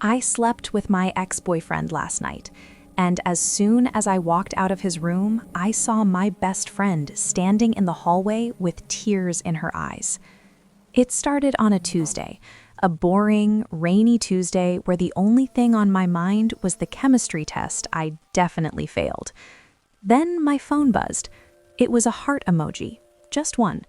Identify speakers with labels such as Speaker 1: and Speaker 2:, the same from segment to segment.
Speaker 1: I slept with my ex-boyfriend last night, and as soon as I walked out of his room, I saw my best friend standing in the hallway with tears in her eyes. It started on a Tuesday, a boring, rainy Tuesday where the only thing on my mind was the chemistry test I definitely failed. Then my phone buzzed. It was a heart emoji, just one,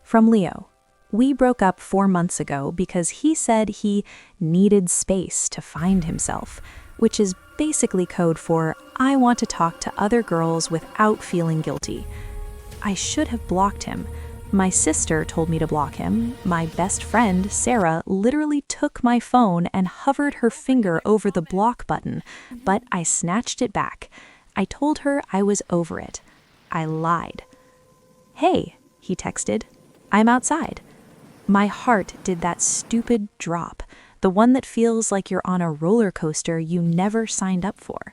Speaker 1: from Leo. We broke up 4 months ago because he said he needed space to find himself, which is basically code for I want to talk to other girls without feeling guilty. I should have blocked him. My sister told me to block him. My best friend, Sarah, literally took my phone and hovered her finger over the block button, but I snatched it back. I told her I was over it. I lied. "Hey," he texted, "I'm outside." My heart did that stupid drop, the one that feels like you're on a roller coaster you never signed up for.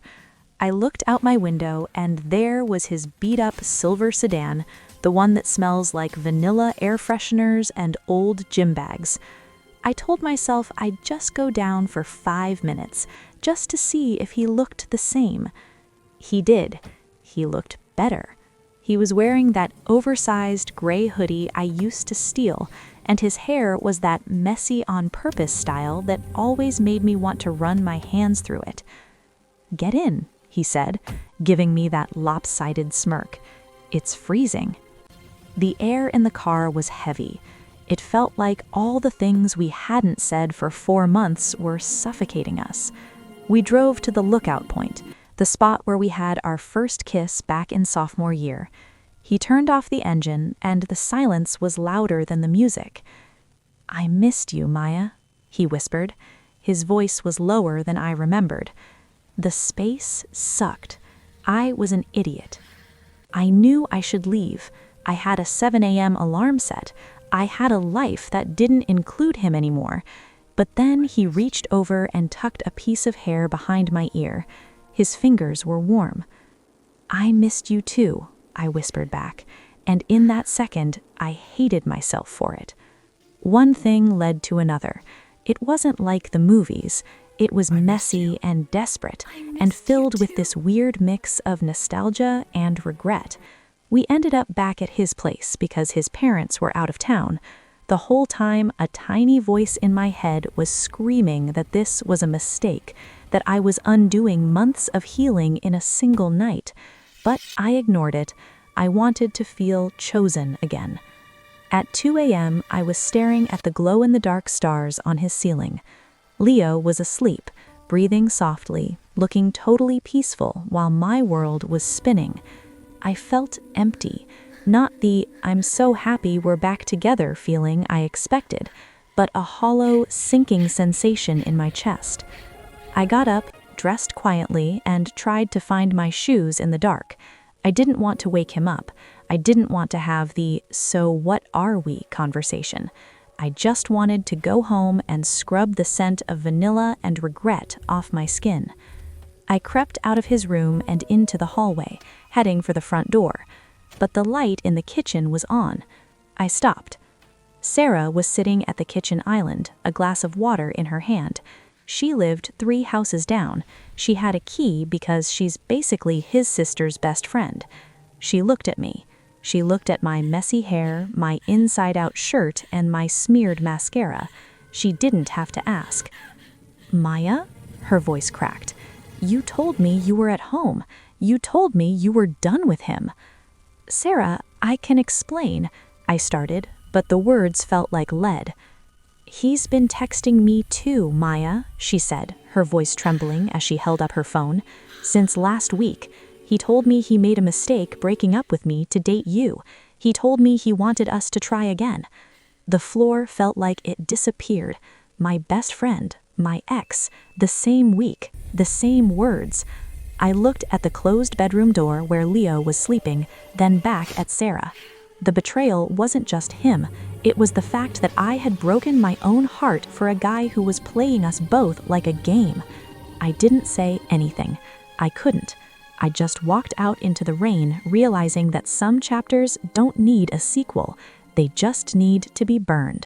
Speaker 1: I looked out my window and there was his beat-up silver sedan, the one that smells like vanilla air fresheners and old gym bags. I told myself I'd just go down for 5 minutes, just to see if he looked the same. He did. He looked better. He was wearing that oversized gray hoodie I used to steal, and his hair was that messy on purpose style that always made me want to run my hands through it. "Get in," he said, giving me that lopsided smirk. "It's freezing." The air in the car was heavy. It felt like all the things we hadn't said for 4 months were suffocating us. We drove to the lookout point, the spot where we had our first kiss back in sophomore year. He turned off the engine, and the silence was louder than the music. "I missed you, Maya," he whispered. His voice was lower than I remembered. The space sucked. I was an idiot. I knew I should leave. I had a 7 a.m. alarm set. I had a life that didn't include him anymore. But then he reached over and tucked a piece of hair behind my ear. His fingers were warm. "I missed you too," I whispered back, and in that second, I hated myself for it. One thing led to another. It wasn't like the movies. It was messy and desperate, and filled with this weird mix of nostalgia and regret. We ended up back at his place because his parents were out of town. The whole time, a tiny voice in my head was screaming that this was a mistake, that I was undoing months of healing in a single night. But I ignored it. I wanted to feel chosen again. At 2 a.m., I was staring at the glow-in-the-dark stars on his ceiling. Leo was asleep, breathing softly, looking totally peaceful while my world was spinning. I felt empty, not the "I'm so happy we're back together" feeling I expected, but a hollow, sinking sensation in my chest. I got up, dressed quietly, and tried to find my shoes in the dark. I didn't want to wake him up. I didn't want to have the "so what are we" conversation. I just wanted to go home and scrub the scent of vanilla and regret off my skin. I crept out of his room and into the hallway, heading for the front door. But the light in the kitchen was on. I stopped. Sarah was sitting at the kitchen island, a glass of water in her hand. She lived 3 houses down. She had a key because she's basically his sister's best friend. She looked at me. She looked at my messy hair, my inside-out shirt, and my smeared mascara. She didn't have to ask. "Maya?" Her voice cracked. "You told me you were at home. You told me you were done with him." "Sarah, I can explain," I started, but the words felt like lead. "He's been texting me too, Maya," she said, her voice trembling as she held up her phone. "Since last week. He told me he made a mistake breaking up with me to date you. He told me he wanted us to try again." The floor felt like it disappeared. My best friend, my ex, the same week, the same words. I looked at the closed bedroom door where Leo was sleeping, then back at Sarah. The betrayal wasn't just him. It was the fact that I had broken my own heart for a guy who was playing us both like a game. I didn't say anything. I couldn't. I just walked out into the rain, realizing that some chapters don't need a sequel. They just need to be burned.